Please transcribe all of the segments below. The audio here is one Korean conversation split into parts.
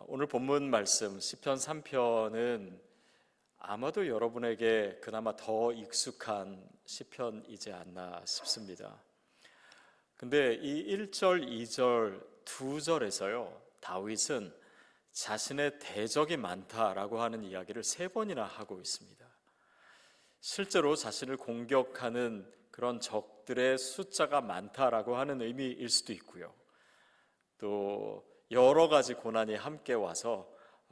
오늘 본문 말씀 시편 3편은 아마도 여러분에게 그나마 더 익숙한 시편이지 않나 싶습니다. 근데 이 1절, 2절, 2절에서요 다윗은 자신의 대적이 많다라고 하는 이야기를 3번이나 하고 있습니다. 실제로 자신을 공격하는 그런 적들의 숫자가 많다라고 하는 의미일 수도 있고요, 또 여러 가지 고난이 함께 와서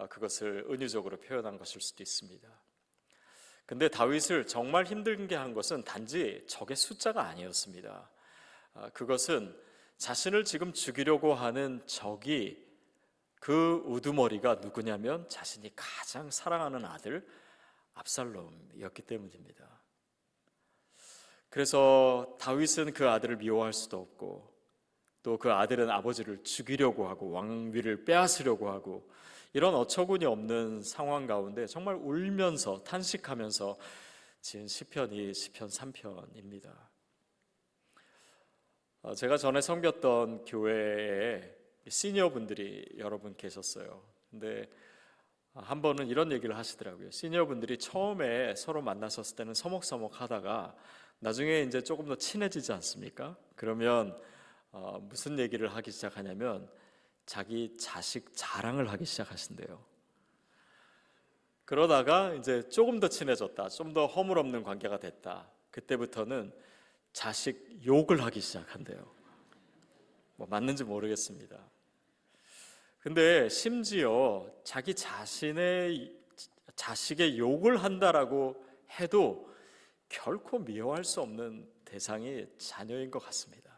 그것을 은유적으로 표현한 것일 수도 있습니다. 근데 다윗을 정말 힘들게 한 것은 단지 적의 숫자가 아니었습니다. 그것은 자신을 지금 죽이려고 하는 적이, 그 우두머리가 누구냐면 자신이 가장 사랑하는 아들 압살롬이었기 때문입니다. 그래서 다윗은 그 아들을 미워할 수도 없고, 또 그 아들은 아버지를 죽이려고 하고 왕위를 빼앗으려고 하고, 이런 어처구니 없는 상황 가운데 정말 울면서 탄식하면서 지은 시편이 시편 3편입니다. 제가 전에 섬겼던 교회에 시니어분들이 여러 분 계셨어요. 근데 한 번은 이런 얘기를 하시더라고요. 시니어분들이 처음에 서로 만났었을 때는 서먹서먹 하다가 나중에 이제 조금 더 친해지지 않습니까? 그러면 무슨 얘기를 하기 시작하냐면 자기 자식 자랑을 하기 시작하신대요. 그러다가 이제 조금 더 친해졌다, 좀 더 허물없는 관계가 됐다, 그때부터는 자식 욕을 하기 시작한대요. 뭐 맞는지 모르겠습니다. 근데 심지어 자기 자신의 자식의 욕을 한다라고 해도 결코 미워할 수 없는 대상이 자녀인 것 같습니다.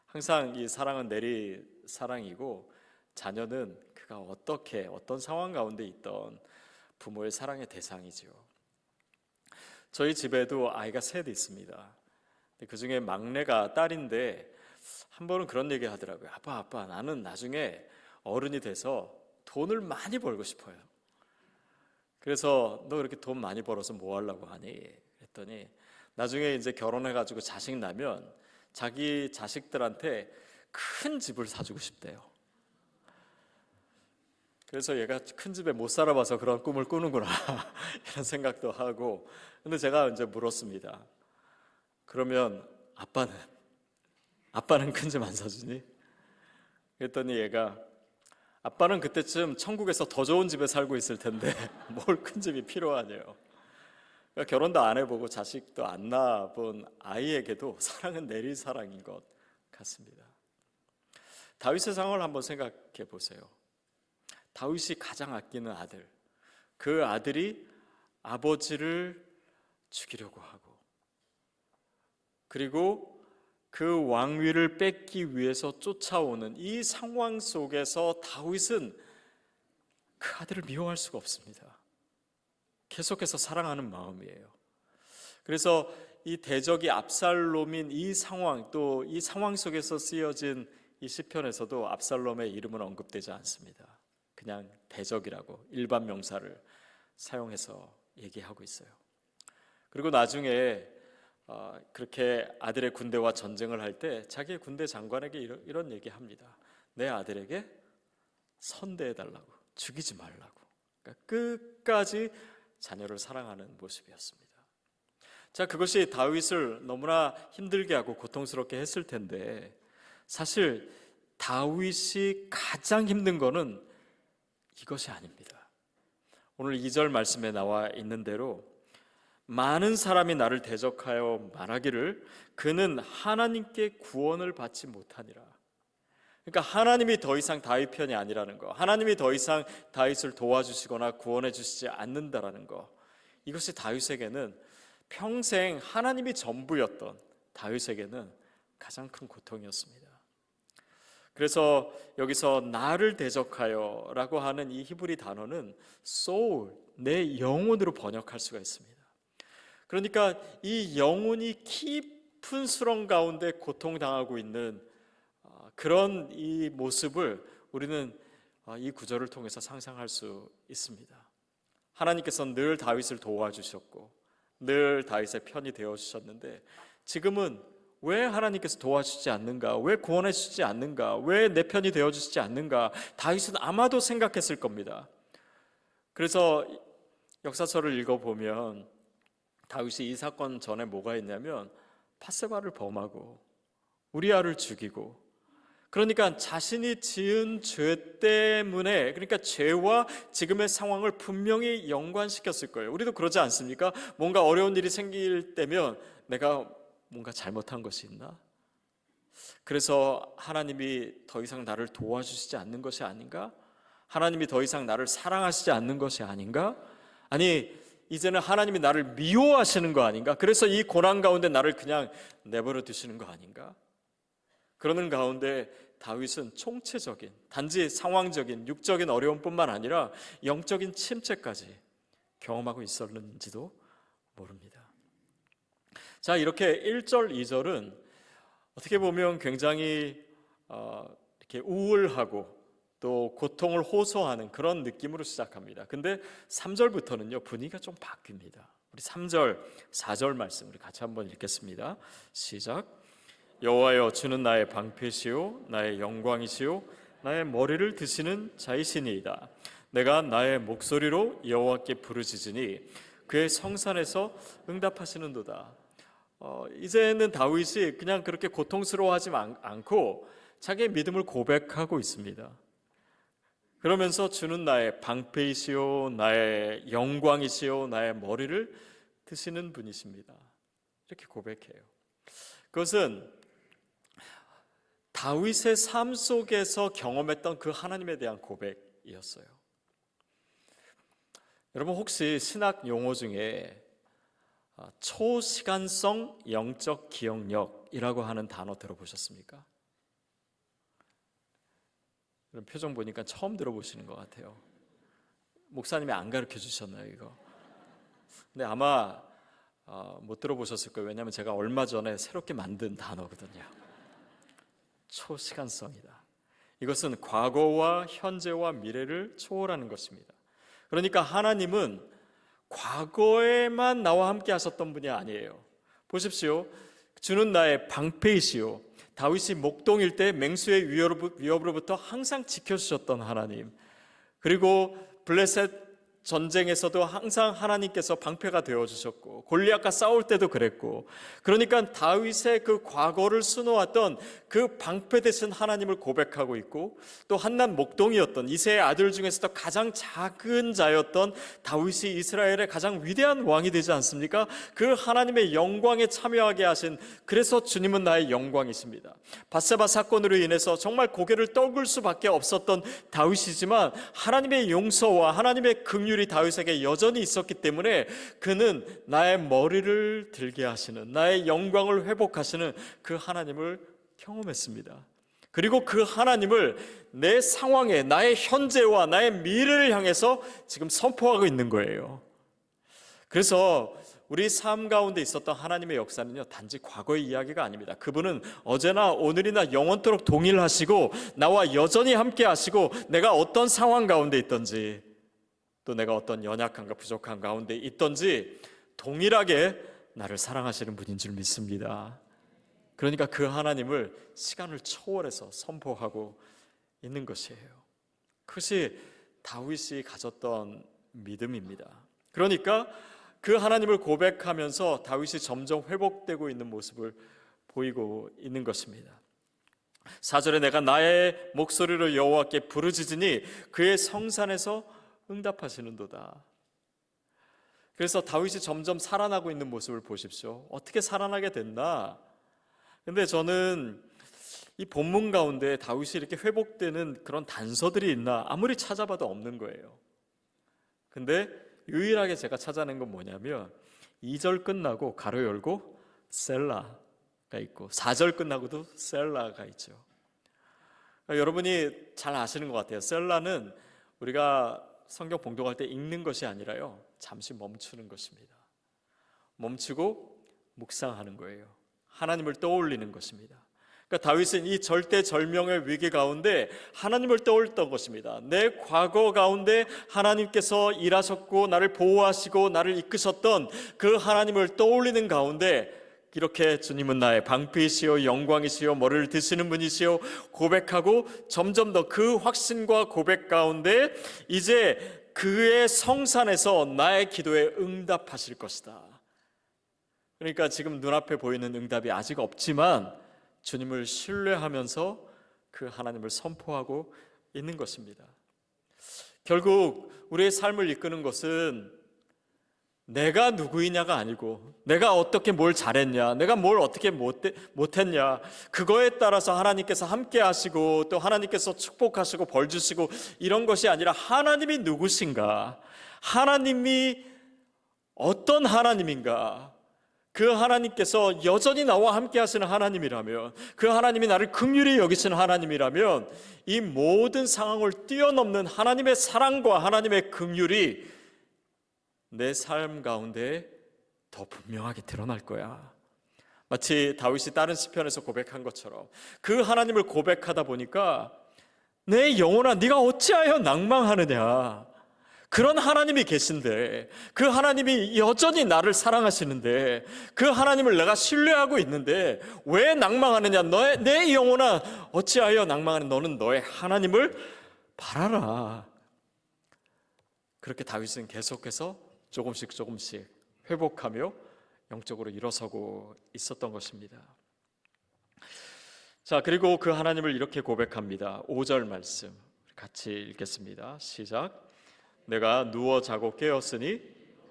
항상 이 사랑은 내리 사랑이고, 자녀는 그가 어떤 상황 가운데 있던 부모의 사랑의 대상이죠. 저희 집에도 아이가 셋 있습니다. 그 중에 막내가 딸인데 한 번은 그런 얘기 하더라고요. 아빠, 나는 나중에 어른이 돼서 돈을 많이 벌고 싶어요. 그래서 너 이렇게 돈 많이 벌어서 뭐 하려고 하니? 그랬더니 나중에 이제 결혼해가지고 자식 나면 자기 자식들한테 큰 집을 사주고 싶대요. 그래서 얘가 큰 집에 못 살아봐서 그런 꿈을 꾸는구나 이런 생각도 하고. 근데 제가 이제 물었습니다. 그러면 아빠는 큰 집 안 사주니? 그랬더니 얘가 아빠는 그때쯤 천국에서 더 좋은 집에 살고 있을 텐데 뭘 큰 집이 필요하냐요. 그러니까 결혼도 안 해보고 자식도 안 낳아본 아이에게도 사랑은 내리 사랑인 것 같습니다. 다윗의 상황을 한번 생각해 보세요. 다윗이 가장 아끼는 아들, 그 아들이 아버지를 죽이려고 하고, 그리고 그 왕위를 뺏기 위해서 쫓아오는 이 상황 속에서 다윗은 그 아들을 미워할 수가 없습니다. 계속해서 사랑하는 마음이에요. 그래서 이 대적이 압살롬인 이 상황, 또 이 상황 속에서 쓰여진 이 시편에서도 압살롬의 이름은 언급되지 않습니다. 그냥 대적이라고 일반 명사를 사용해서 얘기하고 있어요. 그리고 나중에 그렇게 아들의 군대와 전쟁을 할 때 자기의 군대 장관에게 이런 얘기합니다. 내 아들에게 선대해달라고, 죽이지 말라고. 그러니까 끝까지 자녀를 사랑하는 모습이었습니다. 자, 그것이 다윗을 너무나 힘들게 하고 고통스럽게 했을 텐데, 사실 다윗이 가장 힘든 거는 이것이 아닙니다. 오늘 2절 말씀에 나와 있는 대로 많은 사람이 나를 대적하여 말하기를 그는 하나님께 구원을 받지 못하니라. 그러니까 하나님이 더 이상 다윗 편이 아니라는 거, 하나님이 더 이상 다윗을 도와주시거나 구원해 주시지 않는다라는 거, 이것이 다윗에게는 평생 하나님이 전부였던 다윗에게는 가장 큰 고통이었습니다. 그래서 여기서 나를 대적하여 라고 하는 이 히브리 단어는 soul, 내 영혼으로 번역할 수가 있습니다. 그러니까 이 영혼이 깊은 수렁 가운데 고통당하고 있는 그런 이 모습을 우리는 이 구절을 통해서 상상할 수 있습니다. 하나님께서는 늘 다윗을 도와주셨고 늘 다윗의 편이 되어주셨는데, 지금은 왜 하나님께서 도와주지 않는가? 왜 구원해 주지 않는가? 왜 내 편이 되어 주시지 않는가? 다윗은 아마도 생각했을 겁니다. 그래서 역사서를 읽어보면 다윗이 이 사건 전에 뭐가 있냐면 밧세바를 범하고 우리아를 죽이고, 그러니까 자신이 지은 죄 때문에, 그러니까 죄와 지금의 상황을 분명히 연관시켰을 거예요. 우리도 그러지 않습니까? 뭔가 어려운 일이 생길 때면 내가 뭔가 잘못한 것이 있나? 그래서 하나님이 더 이상 나를 도와주시지 않는 것이 아닌가? 하나님이 더 이상 나를 사랑하시지 않는 것이 아닌가? 아니, 이제는 하나님이 나를 미워하시는 거 아닌가? 그래서 이 고난 가운데 나를 그냥 내버려 두시는 거 아닌가? 그러는 가운데 다윗은 총체적인, 단지 상황적인, 육적인 어려움뿐만 아니라 영적인 침체까지 경험하고 있었는지도 모릅니다. 자, 이렇게 1절, 2절은 어떻게 보면 굉장히 이렇게 우울하고 또 고통을 호소하는 그런 느낌으로 시작합니다. 근데 3절부터는요, 분위기가 좀 바뀝니다. 우리 3절, 4절 말씀 우리 같이 한번 읽겠습니다. 시작. 여호와여, 주는 나의 방패시요 나의 영광이시요 나의 머리를 드시는 자이시니이다. 내가 나의 목소리로 여호와께 부르짖으니 그의 성산에서 응답하시는도다. 이제는 다윗이 그냥 그렇게 고통스러워하지 않고 자기의 믿음을 고백하고 있습니다. 그러면서 주는 나의 방패이시요 나의 영광이시요 나의 머리를 드시는 분이십니다. 이렇게 고백해요. 그것은 다윗의 삶 속에서 경험했던 그 하나님에 대한 고백이었어요. 여러분, 혹시 신학 용어 중에 초시간성 영적 기억력이라고 하는 단어 들어보셨습니까? 그런 표정 보니까 처음 들어보시는 것 같아요. 목사님이 안 가르쳐 주셨나요, 이거? 근데 아마 못 들어보셨을 거예요. 왜냐하면 제가 얼마 전에 새롭게 만든 단어거든요. 초시간성이다. 이것은 과거와 현재와 미래를 초월하는 것입니다. 그러니까 하나님은 과거에만 나와 함께 하셨던 분이 아니에요. 보십시오. 주는 나의 방패이시요, 다윗이 목동일 때 맹수의 위협으로부터 항상 지켜주셨던 하나님, 그리고 블레셋 전쟁에서도 항상 하나님께서 방패가 되어주셨고, 골리앗과 싸울 때도 그랬고, 그러니까 다윗의 그 과거를 수놓았던 그 방패 되신 하나님을 고백하고 있고, 또 한낱 목동이었던 이새의 아들 중에서도 가장 작은 자였던 다윗이 이스라엘의 가장 위대한 왕이 되지 않습니까? 그 하나님의 영광에 참여하게 하신, 그래서 주님은 나의 영광이십니다. 밧세바 사건으로 인해서 정말 고개를 떨굴 수밖에 없었던 다윗이지만 하나님의 용서와 하나님의 긍휼 이 다윗에게 여전히 있었기 때문에 그는 나의 머리를 들게 하시는, 나의 영광을 회복하시는 그 하나님을 경험했습니다. 그리고 그 하나님을 내 상황에, 나의 현재와 나의 미래를 향해서 지금 선포하고 있는 거예요. 그래서 우리 삶 가운데 있었던 하나님의 역사는요, 단지 과거의 이야기가 아닙니다. 그분은 어제나 오늘이나 영원토록 동일하시고 나와 여전히 함께 하시고, 내가 어떤 상황 가운데 있든지, 또 내가 어떤 연약함과 부족한 가운데 있든지 동일하게 나를 사랑하시는 분인 줄 믿습니다. 그러니까 그 하나님을 시간을 초월해서 선포하고 있는 것이에요. 그것이 다윗이 가졌던 믿음입니다. 그러니까 그 하나님을 고백하면서 다윗이 점점 회복되고 있는 모습을 보이고 있는 것입니다. 4절에 내가 나의 목소리로 여호와께 부르짖으니 그의 성산에서 응답하시는도다. 그래서 다윗이 점점 살아나고 있는 모습을 보십시오. 어떻게 살아나게 됐나? 근데 저는 이 본문 가운데 다윗이 이렇게 회복되는 그런 단서들이 있나 아무리 찾아봐도 없는 거예요. 근데 유일하게 제가 찾아낸 건 뭐냐면 2절 끝나고 가로 열고 셀라가 있고 4절 끝나고도 셀라가 있죠. 그러니까 여러분이 잘 아시는 것 같아요. 셀라는 우리가 성경 봉독할 때 읽는 것이 아니라요, 잠시 멈추는 것입니다. 멈추고 묵상하는 거예요. 하나님을 떠올리는 것입니다. 그러니까 다윗은 이 절대절명의 위기 가운데 하나님을 떠올렸던 것입니다. 내 과거 가운데 하나님께서 일하셨고 나를 보호하시고 나를 이끄셨던 그 하나님을 떠올리는 가운데 이렇게 주님은 나의 방패이시요 영광이시요 머리를 드시는 분이시요 고백하고 점점 더 그 확신과 고백 가운데 이제 그의 성산에서 나의 기도에 응답하실 것이다. 그러니까 지금 눈앞에 보이는 응답이 아직 없지만 주님을 신뢰하면서 그 하나님을 선포하고 있는 것입니다. 결국 우리의 삶을 이끄는 것은 내가 누구이냐가 아니고 내가 어떻게 뭘 잘했냐, 내가 뭘 어떻게 못했냐, 그거에 따라서 하나님께서 함께 하시고 또 하나님께서 축복하시고 벌 주시고 이런 것이 아니라 하나님이 누구신가, 하나님이 어떤 하나님인가, 그 하나님께서 여전히 나와 함께 하시는 하나님이라면, 그 하나님이 나를 긍휼히 여기시는 하나님이라면 이 모든 상황을 뛰어넘는 하나님의 사랑과 하나님의 긍휼이 내 삶 가운데 더 분명하게 드러날 거야. 마치 다윗이 다른 시편에서 고백한 것처럼 그 하나님을 고백하다 보니까 내 영혼아 네가 어찌하여 낭망하느냐, 그런 하나님이 계신데, 그 하나님이 여전히 나를 사랑하시는데, 그 하나님을 내가 신뢰하고 있는데 왜 낭망하느냐, 내 영혼아 어찌하여 낭망하느냐, 너는 너의 하나님을 바라라. 그렇게 다윗은 계속해서 조금씩 회복하며 영적으로 일어서고 있었던 것입니다. 자, 그리고 그 하나님을 이렇게 고백합니다. 5절 말씀 같이 읽겠습니다. 시작. 내가 누워 자고 깨었으니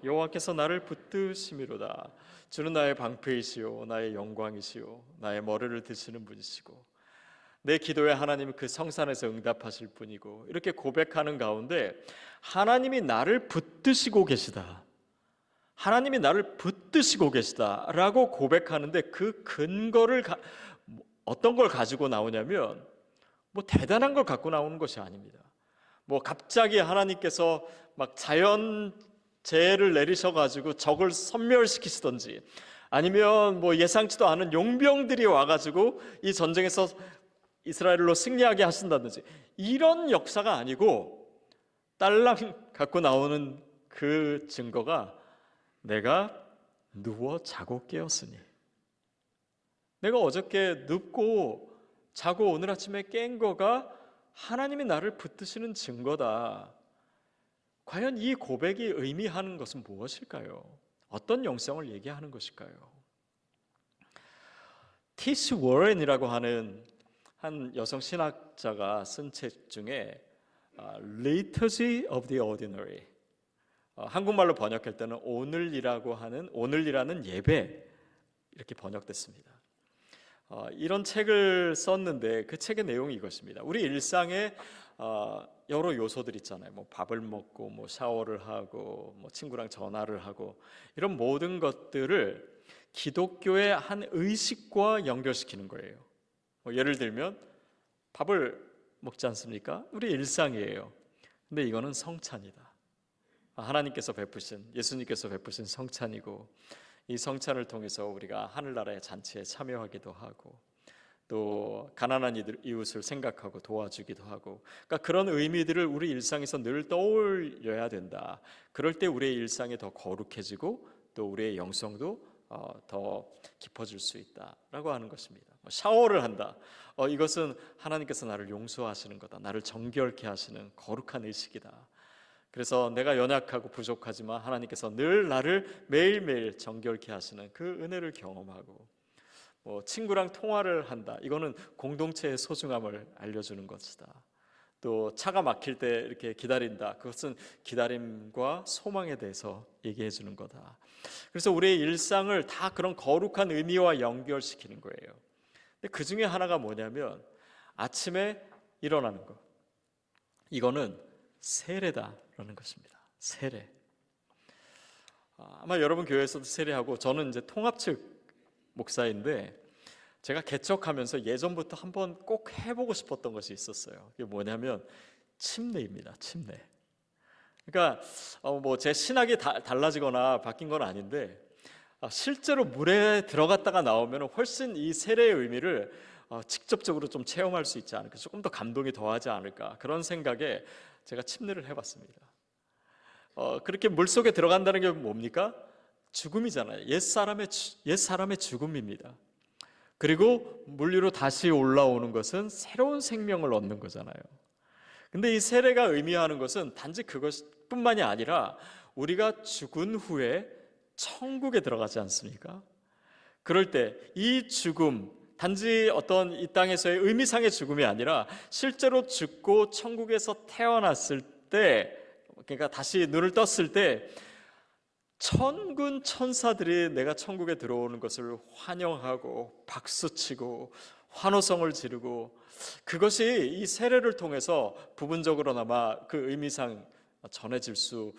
여호와께서 나를 붙드심이로다. 주는 나의 방패이시오 나의 영광이시오 나의 머리를 드시는 분이시고, 내 기도에 하나님은 그 성산에서 응답하실 분이고, 이렇게 고백하는 가운데 하나님이 나를 붙드시고 계시다, 하나님이 나를 붙드시고 계시다라고 고백하는데 그 근거를 어떤 걸 가지고 나오냐면 뭐 대단한 걸 갖고 나오는 것이 아닙니다. 뭐 갑자기 하나님께서 막 자연재해를 내리셔가지고 적을 섬멸시키시던지, 아니면 뭐 예상치도 않은 용병들이 와가지고 이 전쟁에서 이스라엘로 승리하게 하신다든지 이런 역사가 아니고, 딸랑 갖고 나오는 그 증거가 내가 누워 자고 깨었으니, 내가 어저께 눕고 자고 오늘 아침에 깬 거가 하나님이 나를 붙드시는 증거다. 과연 이 고백이 의미하는 것은 무엇일까요? 어떤 영성을 얘기하는 것일까요? 티시 워렌이라고 하는 한 여성 신학자가 쓴 책 중에 Liturgy of the Ordinary, 한국말로 번역할 때는 오늘이라는 예배, 이렇게 번역됐습니다. 이런 책을 썼는데 그 책의 내용이 이것입니다. 우리 일상에 여러 요소들 있잖아요. 뭐 밥을 먹고, 뭐 샤워를 하고, 뭐 친구랑 전화를 하고, 이런 모든 것들을 기독교의 한 의식과 연결시키는 거예요. 예를 들면 밥을 먹지 않습니까? 우리 일상이에요. 근데 이거는 성찬이다. 하나님께서 베푸신, 예수님께서 베푸신 성찬이고, 이 성찬을 통해서 우리가 하늘나라의 잔치에 참여하기도 하고, 또 가난한 이웃을 생각하고 도와주기도 하고, 그러니까 그런 의미들을 우리 일상에서 늘 떠올려야 된다. 그럴 때 우리의 일상이 더 거룩해지고 또 우리의 영성도 더 깊어질 수 있다라고 하는 것입니다. 샤워를 한다. 이것은 하나님께서 나를 용서하시는 거다. 나를 정결케 하시는 거룩한 의식이다. 그래서 내가 연약하고 부족하지만 하나님께서 늘 나를 매일매일 정결케 하시는 그 은혜를 경험하고, 뭐 친구랑 통화를 한다. 이거는 공동체의 소중함을 알려주는 것이다. 또 차가 막힐 때 이렇게 기다린다. 그것은 기다림과 소망에 대해서 얘기해 주는 거다. 그래서 우리의 일상을 다 그런 거룩한 의미와 연결시키는 거예요. 근데 그 중에 하나가 뭐냐면 아침에 일어나는 것. 이거는 세례다라는 것입니다. 세례. 아마 여러분 교회에서도 세례하고, 저는 이제 통합 측 목사인데 제가 개척하면서 예전부터 한번 꼭 해보고 싶었던 것이 있었어요. 그게 뭐냐면 침례입니다. 침례. 그러니까 뭐 제 신학이 달라지거나 바뀐 건 아닌데, 실제로 물에 들어갔다가 나오면 훨씬 이 세례의 의미를 직접적으로 좀 체험할 수 있지 않을까, 조금 더 감동이 더하지 않을까, 그런 생각에 제가 침례를 해봤습니다. 그렇게 물속에 들어간다는 게 뭡니까? 죽음이잖아요. 옛사람의 죽음입니다. 그리고 물리로 다시 올라오는 것은 새로운 생명을 얻는 거잖아요. 근데 이 세례가 의미하는 것은 단지 그것뿐만이 아니라 우리가 죽은 후에 천국에 들어가지 않습니까? 그럴 때 이 죽음, 단지 어떤 이 땅에서의 의미상의 죽음이 아니라 실제로 죽고 천국에서 태어났을 때, 그러니까 다시 눈을 떴을 때 천군 천사들이 내가 천국에 들어오는 것을 환영하고 박수치고 환호성을 지르고, 그것이 이 세례를 통해서 부분적으로나마 그 의미상 전해질 수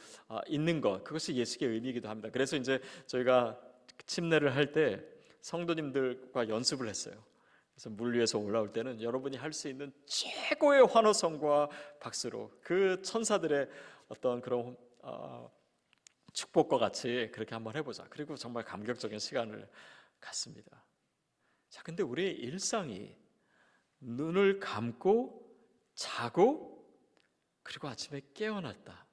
있는 것, 그것이 예식의 의미이기도 합니다. 그래서 이제 저희가 침례를 할 때 성도님들과 연습을 했어요. 그래서 물 위에서 올라올 때는 여러분이 할 수 있는 최고의 환호성과 박수로 그 천사들의 어떤 그런 축복과 같이 그렇게 한번 해보자. 그리고 정말 감격적인 시간을 갖습니다. 자, 근데 우리의 일상이 눈을 감고 자고 그리고 아침에 깨어났다.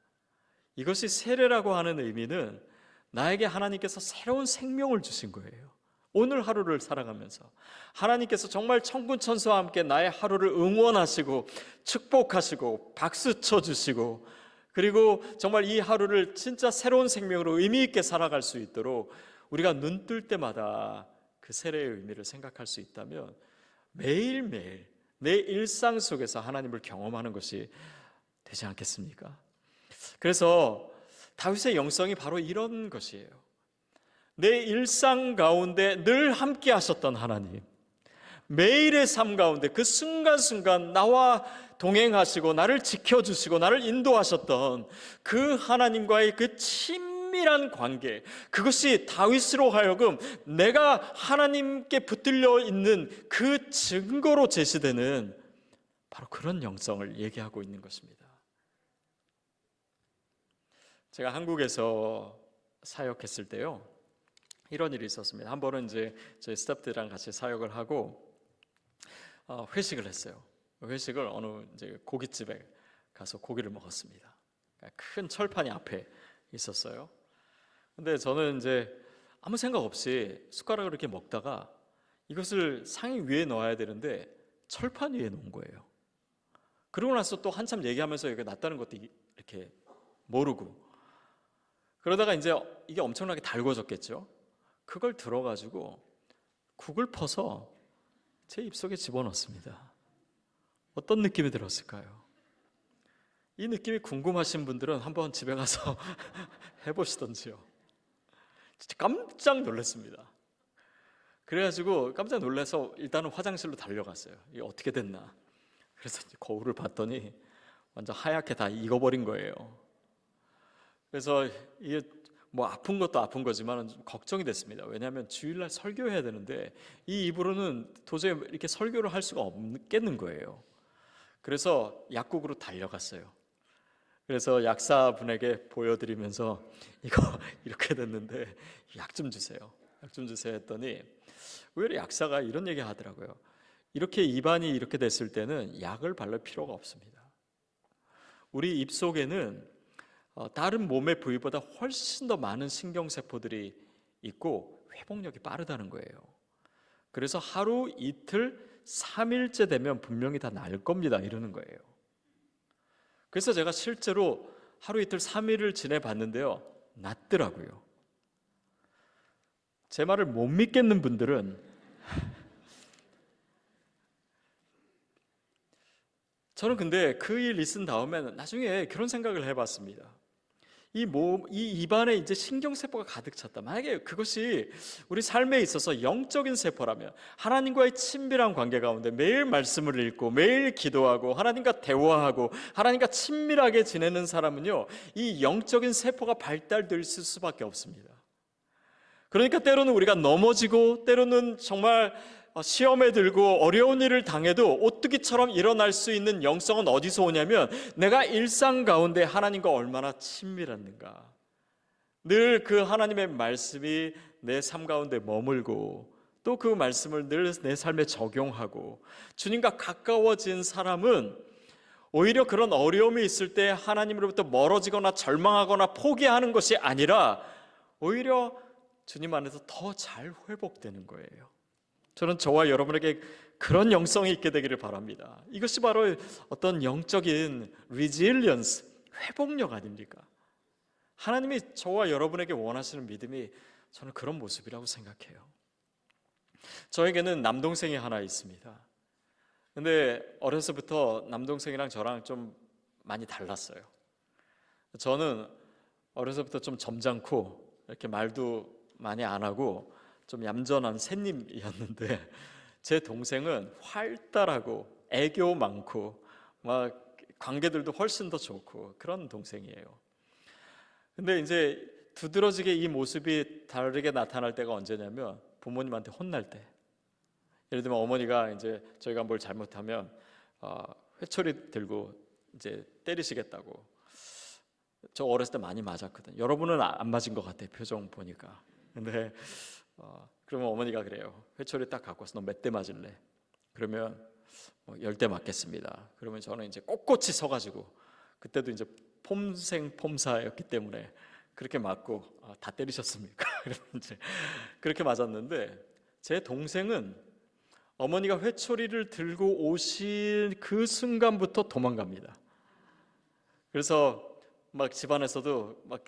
이것이 세례라고 하는 의미는 나에게 하나님께서 새로운 생명을 주신 거예요. 오늘 하루를 살아가면서 하나님께서 정말 천군천사와 함께 나의 하루를 응원하시고 축복하시고 박수 쳐주시고, 그리고 정말 이 하루를 진짜 새로운 생명으로 의미 있게 살아갈 수 있도록 우리가 눈 뜰 때마다 그 세례의 의미를 생각할 수 있다면 매일매일 내 일상 속에서 하나님을 경험하는 것이 되지 않겠습니까? 그래서 다윗의 영성이 바로 이런 것이에요. 내 일상 가운데 늘 함께 하셨던 하나님, 매일의 삶 가운데 그 순간순간 나와 동행하시고 나를 지켜주시고 나를 인도하셨던 그 하나님과의 그 친밀한 관계, 그것이 다윗으로 하여금 내가 하나님께 붙들려 있는 그 증거로 제시되는 바로 그런 영성을 얘기하고 있는 것입니다. 제가 한국에서 사역했을 때요, 이런 일이 있었습니다. 한 번은 이제 저희 스태프들이랑 같이 사역을 하고 회식을 했어요. 회식을 어느 이제 고깃집에 가서 고기를 먹었습니다. 큰 철판이 앞에 있었어요. 근데 저는 이제 아무 생각 없이 숟가락을 이렇게 먹다가 이것을 상이 위에 넣어야 되는데 철판 위에 놓은 거예요. 그러고 나서 또 한참 얘기하면서 이게 낫다는 것도 이렇게 모르고, 그러다가 이제 이게 엄청나게 달궈졌겠죠. 그걸 들어가지고 국을 퍼서 제 입속에 집어넣습니다. 어떤 느낌이 들었을까요? 이 느낌이 궁금하신 분들은 한번 집에 가서 해보시던지요. 진짜 깜짝 놀랐습니다. 그래가지고 깜짝 놀라서 일단은 화장실로 달려갔어요. 이게 어떻게 됐나. 그래서 거울을 봤더니 완전 하얗게 다 익어버린 거예요. 그래서 이게 뭐 아픈 것도 아픈 거지만 좀 걱정이 됐습니다. 왜냐하면 주일날 설교해야 되는데 이 입으로는 도저히 이렇게 설교를 할 수가 없겠는 거예요. 그래서 약국으로 달려갔어요. 그래서 약사분에게 보여드리면서 이거 이렇게 됐는데 약 좀 주세요. 약 좀 주세요 했더니 오히려 약사가 이런 얘기 하더라고요. 이렇게 입안이 이렇게 됐을 때는 약을 바를 필요가 없습니다. 우리 입속에는 다른 몸의 부위보다 훨씬 더 많은 신경세포들이 있고 회복력이 빠르다는 거예요. 그래서 하루, 이틀, 3일째 되면 분명히 다 날 겁니다. 이러는 거예요. 그래서 제가 실제로 하루, 이틀, 3일을 지내봤는데요, 낫더라고요. 제 말을 못 믿겠는 분들은 저는 근데 그 일 있은 다음에는 나중에 그런 생각을 해봤습니다. 이 입안에 이제 신경세포가 가득 찼다. 만약에 그것이 우리 삶에 있어서 영적인 세포라면, 하나님과의 친밀한 관계 가운데 매일 말씀을 읽고 매일 기도하고 하나님과 대화하고 하나님과 친밀하게 지내는 사람은요, 이 영적인 세포가 발달될 수밖에 없습니다. 그러니까 때로는 우리가 넘어지고 때로는 정말 시험에 들고 어려운 일을 당해도 오뚜기처럼 일어날 수 있는 영성은 어디서 오냐면 내가 일상 가운데 하나님과 얼마나 친밀했는가, 늘 그 하나님의 말씀이 내 삶 가운데 머물고 또 그 말씀을 늘 내 삶에 적용하고 주님과 가까워진 사람은 오히려 그런 어려움이 있을 때 하나님으로부터 멀어지거나 절망하거나 포기하는 것이 아니라 오히려 주님 안에서 더 잘 회복되는 거예요. 저는 저와 여러분에게 그런 영성이 있게 되기를 바랍니다. 이것이 바로 어떤 영적인 resilience, 회복력 아닙니까? 하나님이 저와 여러분에게 원하시는 믿음이 저는 그런 모습이라고 생각해요. 저에게는 남동생이 하나 있습니다. 근데 어려서부터 남동생이랑 저랑 좀 많이 달랐어요. 저는 어려서부터 좀 점잖고 이렇게 말도 많이 안 하고 좀 얌전한 샌님이었는데 제 동생은 활달하고 애교 많고 막 관계들도 훨씬 더 좋고 그런 동생이에요. 근데 이제 두드러지게 이 모습이 다르게 나타날 때가 언제냐면 부모님한테 혼날 때. 예를 들면 어머니가 이제 저희가 뭘 잘못하면 회초리 들고 이제 때리시겠다고. 저 어렸을 때 많이 맞았거든. 여러분은 안 맞은 것 같아 표정 보니까. 근데 그러면 어머니가 그래요. 회초리 딱 갖고 와서 너 몇 대 맞을래? 그러면 10대 맞겠습니다. 그러면 저는 이제 꼿꼿이 서가지고 그때도 이제 폼사였기 때문에 그렇게 맞고 다 때리셨습니까? 그러면 이제 그렇게 맞았는데 제 동생은 어머니가 회초리를 들고 오신 그 순간부터 도망갑니다. 그래서 막 집안에서도 막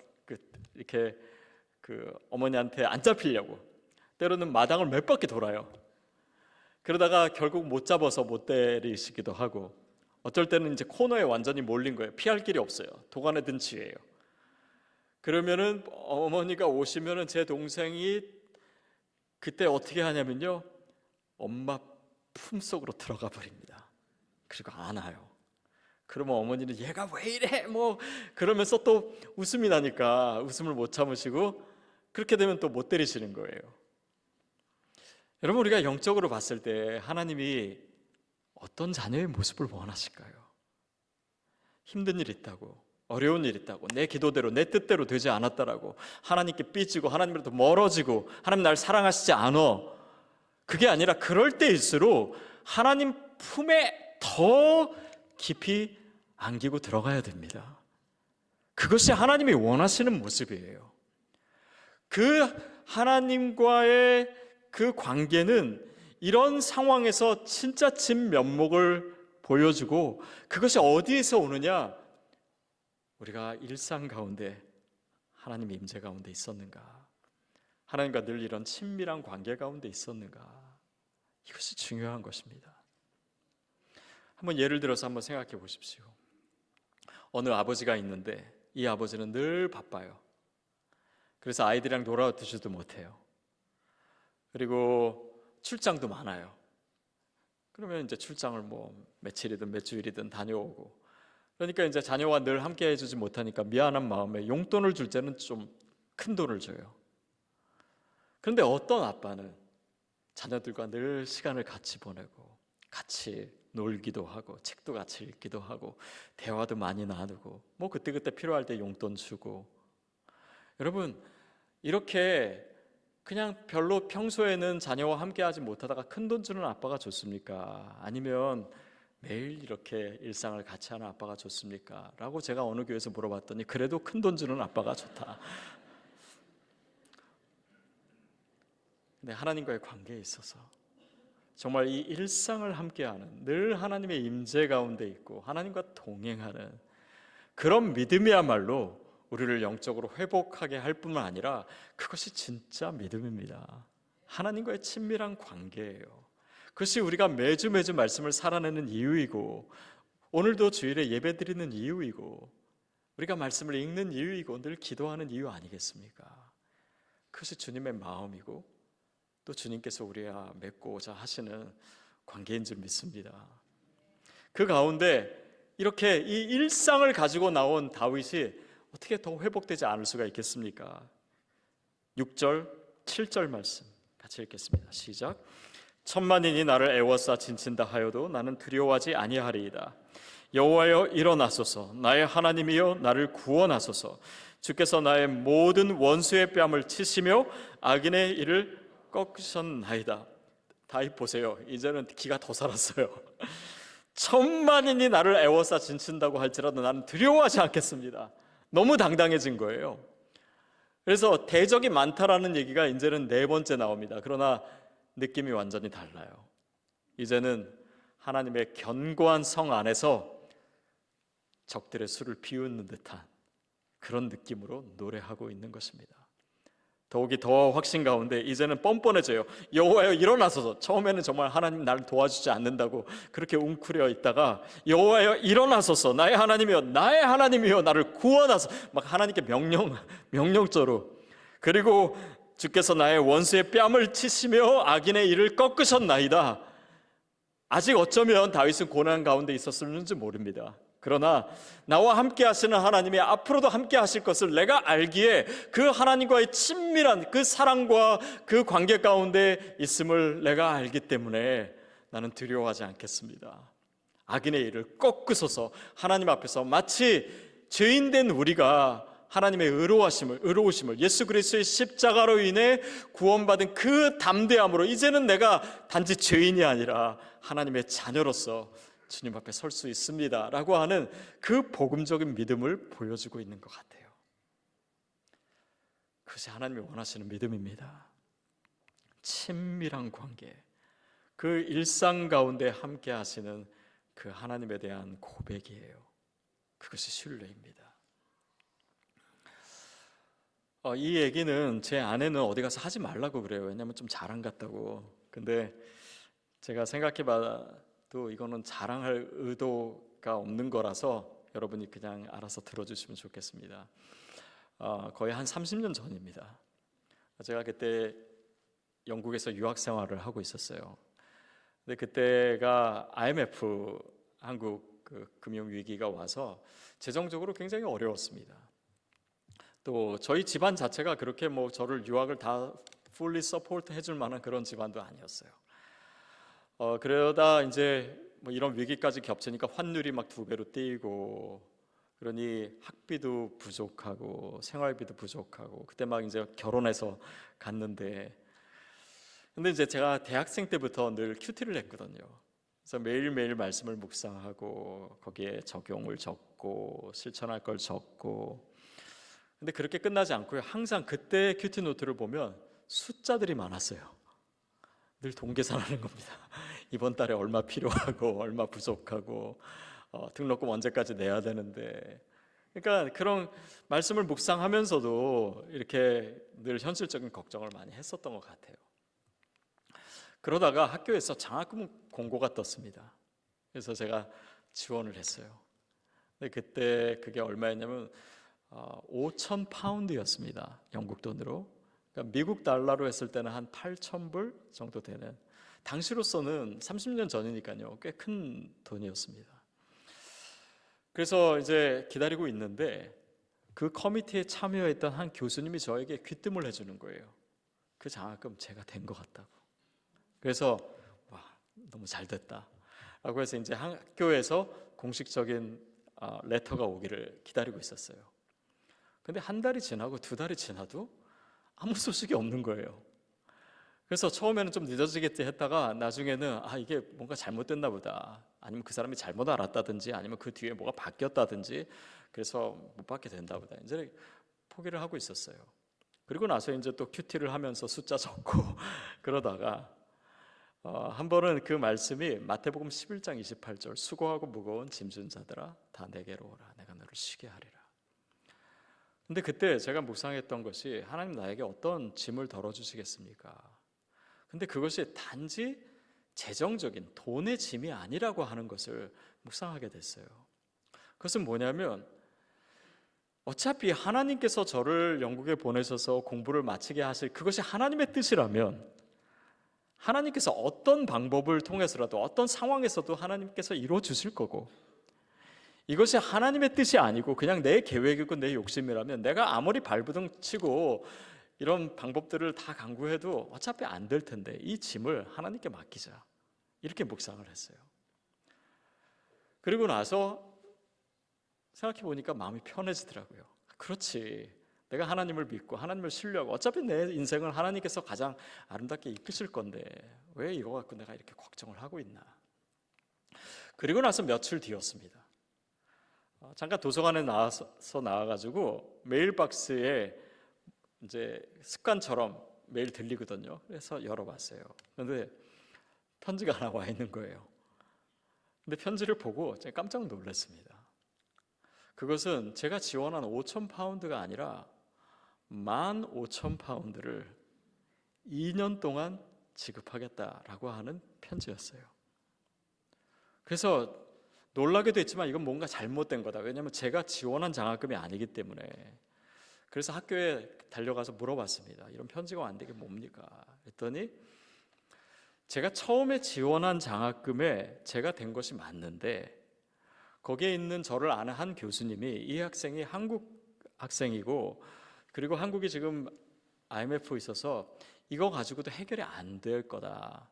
이렇게 어머니한테 안 잡히려고 때로는 마당을 몇 바퀴 돌아요. 그러다가 결국 못 잡아서 못 때리시기도 하고 어쩔 때는 이제 코너에 완전히 몰린 거예요. 피할 길이 없어요. 도간에 든 지예요. 그러면은 어머니가 오시면은 제 동생이 그때 어떻게 하냐면요, 엄마 품속으로 들어가 버립니다. 그리고 안아요. 그러면 어머니는 얘가 왜 이래 뭐 그러면서 또 웃음이 나니까 웃음을 못 참으시고 그렇게 되면 또 못 때리시는 거예요. 여러분, 우리가 영적으로 봤을 때 하나님이 어떤 자녀의 모습을 원하실까요? 힘든 일 있다고, 어려운 일 있다고, 내 기도대로 내 뜻대로 되지 않았다라고 하나님께 삐지고 하나님으로부터 멀어지고 하나님 날 사랑하시지 않아, 그게 아니라 그럴 때일수록 하나님 품에 더 깊이 안기고 들어가야 됩니다. 그것이 하나님이 원하시는 모습이에요. 그 하나님과의 그 관계는 이런 상황에서 진짜 진면목을 보여주고, 그것이 어디에서 오느냐? 우리가 일상 가운데 하나님의 임재 가운데 있었는가? 하나님과 늘 이런 친밀한 관계 가운데 있었는가? 이것이 중요한 것입니다. 한번 예를 들어서 한번 생각해 보십시오. 어느 아버지가 있는데 이 아버지는 늘 바빠요. 그래서 아이들이랑 놀아주지도 못해요. 그리고 출장도 많아요. 그러면 이제 출장을 뭐 며칠이든 몇 주일이든 다녀오고, 그러니까 이제 자녀와 늘 함께 해주지 못하니까 미안한 마음에 용돈을 줄 때는 좀 큰 돈을 줘요. 그런데 어떤 아빠는 자녀들과 늘 시간을 같이 보내고 같이 놀기도 하고 책도 같이 읽기도 하고 대화도 많이 나누고 뭐 그때그때 필요할 때 용돈 주고. 여러분, 이렇게 그냥 별로 평소에는 자녀와 함께하지 못하다가 큰 돈 주는 아빠가 좋습니까? 아니면 매일 이렇게 일상을 같이 하는 아빠가 좋습니까? 라고 제가 어느 교회에서 물어봤더니 그래도 큰 돈 주는 아빠가 좋다. 근데 하나님과의 관계에 있어서 정말 이 일상을 함께하는, 늘 하나님의 임재 가운데 있고 하나님과 동행하는 그런 믿음이야말로 우리를 영적으로 회복하게 할 뿐만 아니라 그것이 진짜 믿음입니다. 하나님과의 친밀한 관계예요. 그것이 우리가 매주 말씀을 살아내는 이유이고 오늘도 주일에 예배드리는 이유이고 우리가 말씀을 읽는 이유이고 늘 기도하는 이유 아니겠습니까? 그것이 주님의 마음이고 또 주님께서 우리와 맺고자 하시는 관계인 줄 믿습니다. 그 가운데 이렇게 이 일상을 가지고 나온 다윗이 어떻게 더 회복되지 않을 수가 있겠습니까? 6절, 7절 말씀 같이 읽겠습니다. 시작. 천만인이 나를 애워싸 진친다 하여도 나는 두려워하지 아니하리이다. 여호와여 일어나소서. 나의 하나님이여 나를 구원하소서. 주께서 나의 모든 원수의 뺨을 치시며 악인의 일을 꺾으셨나이다. 다윗 보세요. 이제는 기가 더 살았어요. 천만인이 나를 애워싸 진친다고 할지라도 나는 두려워하지 않겠습니다. 너무 당당해진 거예요. 그래서 대적이 많다라는 얘기가 이제는 네 번째 나옵니다. 그러나 느낌이 완전히 달라요. 이제는 하나님의 견고한 성 안에서 적들의 수를 비웃는 듯한 그런 느낌으로 노래하고 있는 것입니다. 더욱이 더 확신 가운데 이제는 뻔뻔해져요. 여호와여 일어나소서. 처음에는 정말 하나님 나를 도와주지 않는다고 그렇게 웅크려 있다가 여호와여 일어나소서. 나의 하나님이여 나의 하나님이여 나를 구원하소서. 막 하나님께 명령조로. 그리고 주께서 나의 원수의 뺨을 치시며 악인의 일을 꺾으셨나이다. 아직 어쩌면 다윗은 고난 가운데 있었을지 모릅니다. 그러나 나와 함께 하시는 하나님이 앞으로도 함께 하실 것을 내가 알기에 그 하나님과의 친밀한 그 사랑과 그 관계 가운데 있음을 내가 알기 때문에 나는 두려워하지 않겠습니다. 악인의 일을 꺾으소서. 하나님 앞에서 마치 죄인된 우리가 하나님의 의로우심을 예수 그리스도의 십자가로 인해 구원받은 그 담대함으로 이제는 내가 단지 죄인이 아니라 하나님의 자녀로서 주님 앞에 설 수 있습니다 라고 하는 그 복음적인 믿음을 보여주고 있는 것 같아요. 그것이 하나님이 원하시는 믿음입니다. 친밀한 관계, 그 일상 가운데 함께 하시는 그 하나님에 대한 고백이에요. 그것이 신뢰입니다. 이 얘기는 제 아내는 어디 가서 하지 말라고 그래요. 왜냐하면 좀 자랑 같다고. 근데 제가 생각해봐도 이거는 자랑할 의도가 없는 거라서 여러분이 그냥 알아서 들어주시면 좋겠습니다. 거의 한 30년 전입니다. 제가 그때 영국에서 유학 생활을 하고 있었어요. 근데 그때가 IMF 한국 그 금융 위기가 와서 재정적으로 굉장히 어려웠습니다. 또 저희 집안 자체가 그렇게 뭐 저를 유학을 다 fully support 해줄 만한 그런 집안도 아니었어요. 그러다 이제 뭐 이런 위기까지 겹치니까 환율이 막 2배로 뛰고 그러니 학비도 부족하고 생활비도 부족하고 그때 막 이제 결혼해서 갔는데 근데 이제 제가 대학생 때부터 늘 큐티를 했거든요. 그래서 매일매일 말씀을 묵상하고 거기에 적용을 적고 실천할 걸 적고 근데 그렇게 끝나지 않고요. 항상 그때 큐티 노트를 보면 숫자들이 많았어요. 늘 동계산하는 겁니다. 이번 달에 얼마 필요하고 얼마 부족하고 등록금 언제까지 내야 되는데 그러니까 그런 말씀을 묵상하면서도 이렇게 늘 현실적인 걱정을 많이 했었던 것 같아요. 그러다가 학교에서 장학금 공고가 떴습니다. 그래서 제가 지원을 했어요. 근데 그때 그게 얼마였냐면 5,000 파운드였습니다. 영국 돈으로. 그러니까 미국 달러로 했을 때는 한 8,000불 정도 되는 당시로서는 30년 전이니까요. 꽤 큰 돈이었습니다. 그래서 이제 기다리고 있는데 그 커미티에 참여했던 한 교수님이 저에게 귀뜸을 해주는 거예요. 그 장학금 제가 된 것 같다고. 그래서 와 너무 잘 됐다 라고 해서 이제 학교에서 공식적인 레터가 오기를 기다리고 있었어요. 근데 한 달이 지나고 2달이 지나도 아무 소식이 없는 거예요. 그래서 처음에는 좀 늦어지겠지 했다가 나중에는 이게 뭔가 잘못됐나 보다 아니면 그 사람이 잘못 알았다든지 아니면 그 뒤에 뭐가 바뀌었다든지 그래서 못 받게 된다 보다 이제 포기를 하고 있었어요. 그리고 나서 이제 또 큐티를 하면서 숫자 적고 그러다가 한 번은 그 말씀이 마태복음 11장 28절 수고하고 무거운 짐진 자들아 다 내게로 오라 내가 너를 쉬게 하리라. 근데 그때 제가 묵상했던 것이 하나님 나에게 어떤 짐을 덜어주시겠습니까? 근데 그것이 단지 재정적인 돈의 짐이 아니라고 하는 것을 묵상하게 됐어요. 그것은 뭐냐면 어차피 하나님께서 저를 영국에 보내셔서 공부를 마치게 하실 그것이 하나님의 뜻이라면 하나님께서 어떤 방법을 통해서라도 어떤 상황에서도 하나님께서 이루어 주실 거고 이것이 하나님의 뜻이 아니고 그냥 내 계획이고 내 욕심이라면 내가 아무리 발버둥 치고 이런 방법들을 다 강구해도 어차피 안 될 텐데 이 짐을 하나님께 맡기자 이렇게 묵상을 했어요. 그리고 나서 생각해 보니까 마음이 편해지더라고요. 그렇지 내가 하나님을 믿고 하나님을 신뢰하고 어차피 내 인생을 하나님께서 가장 아름답게 이끄실 건데 왜 이거 갖고 내가 이렇게 걱정을 하고 있나. 그리고 나서 며칠 뒤였습니다. 잠깐 도서관에 나와가지고 메일박스에 이제 습관처럼 매일 들리거든요. 그래서 열어봤어요. 그런데 편지가 하나 와 있는 거예요. 근데 편지를 보고 제가 깜짝 놀랐습니다. 그것은 제가 지원한 5,000파운드가 아니라 15,000파운드를 2년 동안 지급하겠다라고 하는 편지였어요. 그래서 놀라게도 했지만 이건 뭔가 잘못된 거다. 왜냐하면 제가 지원한 장학금이 아니기 때문에. 그래서 학교에 달려가서 물어봤습니다. 이런 편지가 왔는데 이게 뭡니까? 그랬더니 제가 처음에 지원한 장학금에 제가 된 것이 맞는데 거기에 있는 저를 아는 한 교수님이 이 학생이 한국 학생이고 그리고 한국이 지금 IMF에 있어서 이거 가지고도 해결이 안 될 거다.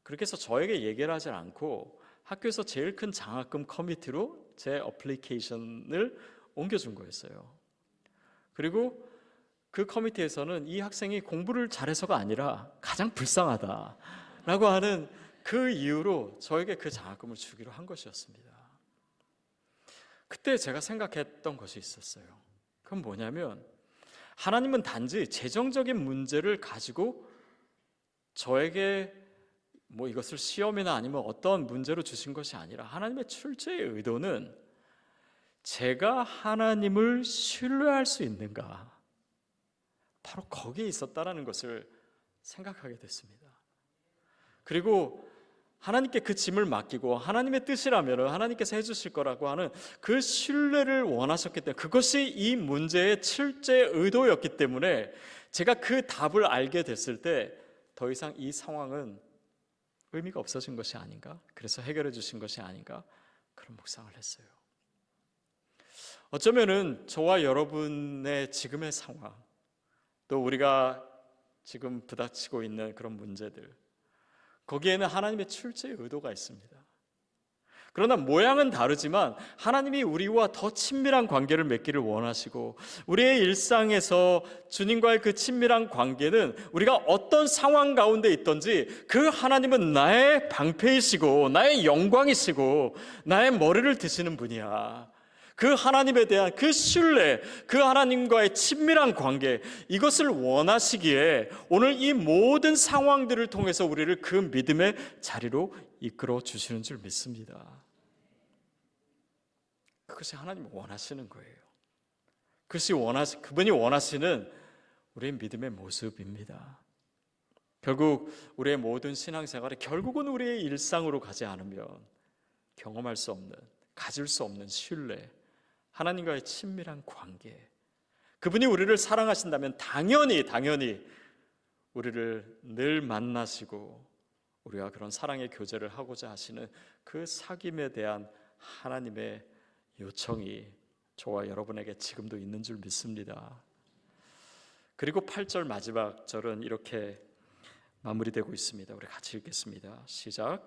그렇게 해서 저에게 얘기를 하지 않고 학교에서 제일 큰 장학금 커미티로 제 어플리케이션을 옮겨준 거였어요. 그리고 그 커미티에서는 이 학생이 공부를 잘해서가 아니라 가장 불쌍하다라고 하는 그 이유로 저에게 그 장학금을 주기로 한 것이었습니다. 그때 제가 생각했던 것이 있었어요. 그건 뭐냐면 하나님은 단지 재정적인 문제를 가지고 저에게 뭐 이것을 시험이나 아니면 어떤 문제로 주신 것이 아니라 하나님의 출제의 의도는 제가 하나님을 신뢰할 수 있는가, 바로 거기에 있었다라는 것을 생각하게 됐습니다. 그리고 하나님께 그 짐을 맡기고 하나님의 뜻이라면 하나님께서 해주실 거라고 하는 그 신뢰를 원하셨기 때문에, 그것이 이 문제의 출제 의도였기 때문에 제가 그 답을 알게 됐을 때 더 이상 이 상황은 의미가 없어진 것이 아닌가, 그래서 해결해 주신 것이 아닌가, 그런 묵상을 했어요. 어쩌면은 저와 여러분의 지금의 상황, 또 우리가 지금 부닥치고 있는 그런 문제들, 거기에는 하나님의 출제의 의도가 있습니다. 그러나 모양은 다르지만 하나님이 우리와 더 친밀한 관계를 맺기를 원하시고, 우리의 일상에서 주님과의 그 친밀한 관계는 우리가 어떤 상황 가운데 있든지 그 하나님은 나의 방패이시고 나의 영광이시고 나의 머리를 드시는 분이야. 그 하나님에 대한 그 신뢰, 그 하나님과의 친밀한 관계, 이것을 원하시기에 오늘 이 모든 상황들을 통해서 우리를 그 믿음의 자리로 이끌어 주시는 줄 믿습니다. 그것이 하나님이 원하시는 거예요. 그분이 원하시는 우리의 믿음의 모습입니다. 결국 우리의 모든 신앙생활이 결국은 우리의 일상으로 가지 않으면 경험할 수 없는, 가질 수 없는 신뢰, 하나님과의 친밀한 관계, 그분이 우리를 사랑하신다면 당연히 우리를 늘 만나시고 우리와 그런 사랑의 교제를 하고자 하시는 그 사귐에 대한 하나님의 요청이 저와 여러분에게 지금도 있는 줄 믿습니다. 그리고 8절 마지막 절은 이렇게 마무리되고 있습니다. 우리 같이 읽겠습니다. 시작.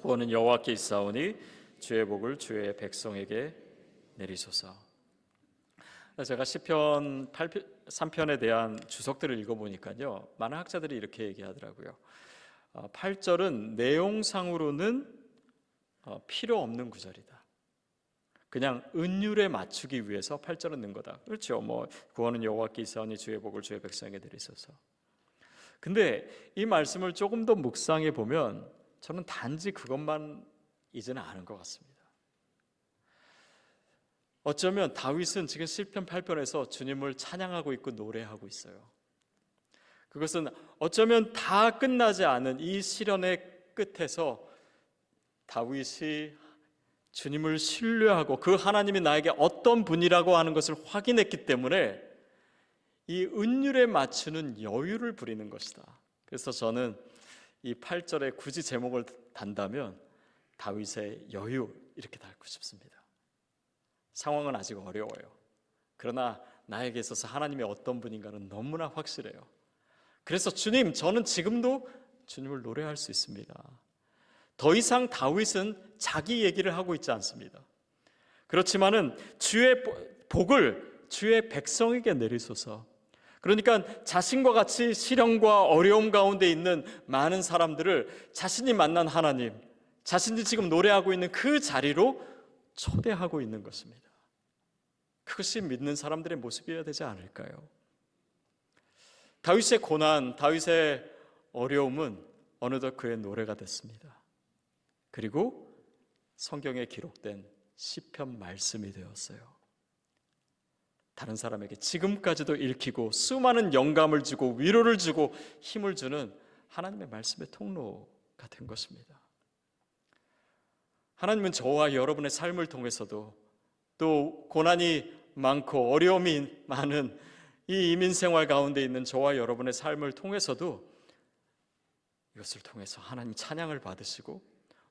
구원은 여호와께 있사오니 주의 복을 주의 백성에게 내리소서. 제가 시편 3편에 대한 주석들을 읽어보니까요, 많은 학자들이 이렇게 얘기하더라고요. 8절은 내용상으로는 필요 없는 구절이다. 그냥 은율에 맞추기 위해서 8절은 넣은 거다. 그렇죠. 구원은 여호와께 있사오니 주의 복을 주의 백성에게 내리소서. 근데 이 말씀을 조금 더 묵상해 보면 저는 단지 그것만 이제는 아는 것 같습니다. 어쩌면 다윗은 지금 시편 8편에서 주님을 찬양하고 있고 노래하고 있어요. 그것은 어쩌면 다 끝나지 않은 이 시련의 끝에서 다윗이 주님을 신뢰하고 그 하나님이 나에게 어떤 분이라고 하는 것을 확인했기 때문에 이 은율에 맞추는 여유를 부리는 것이다. 그래서 저는 이 8절에 굳이 제목을 단다면 다윗의 여유, 이렇게 달고 싶습니다. 상황은 아직 어려워요. 그러나 나에게 있어서 하나님이 어떤 분인가는 너무나 확실해요. 그래서 주님, 저는 지금도 주님을 노래할 수 있습니다. 더 이상 다윗은 자기 얘기를 하고 있지 않습니다. 그렇지만은 주의 복을 주의 백성에게 내리소서. 그러니까 자신과 같이 시련과 어려움 가운데 있는 많은 사람들을 자신이 만난 하나님, 자신이 지금 노래하고 있는 그 자리로 초대하고 있는 것입니다. 그것이 믿는 사람들의 모습이어야 되지 않을까요? 다윗의 고난, 다윗의 어려움은 어느덧 그의 노래가 됐습니다. 그리고 성경에 기록된 시편 말씀이 되었어요. 다른 사람에게 지금까지도 읽히고 수많은 영감을 주고 위로를 주고 힘을 주는 하나님의 말씀의 통로가 된 것입니다. 하나님은 저와 여러분의 삶을 통해서도 또 고난이 많고 어려움이 많은 이 이민 생활 가운데 있는 저와 여러분의 삶을 통해서도 이것을 통해서 하나님 찬양을 받으시고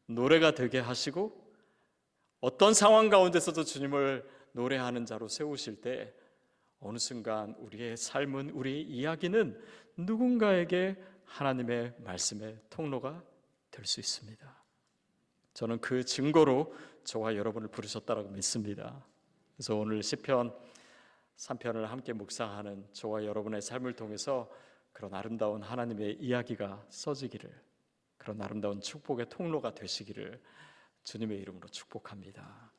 노래가 되게 하시고 어떤 상황 가운데서도 주님을 노래하는 자로 세우실 때 어느 순간 우리의 삶은, 우리의 이야기는 누군가에게 하나님의 말씀의 통로가 될 수 있습니다. 저는 그 증거로 저와 여러분을 부르셨다고 믿습니다. 그래서 오늘 시편 3편을 함께 묵상하는 저와 여러분의 삶을 통해서 그런 아름다운 하나님의 이야기가 써지기를, 그런 아름다운 축복의 통로가 되시기를 주님의 이름으로 축복합니다.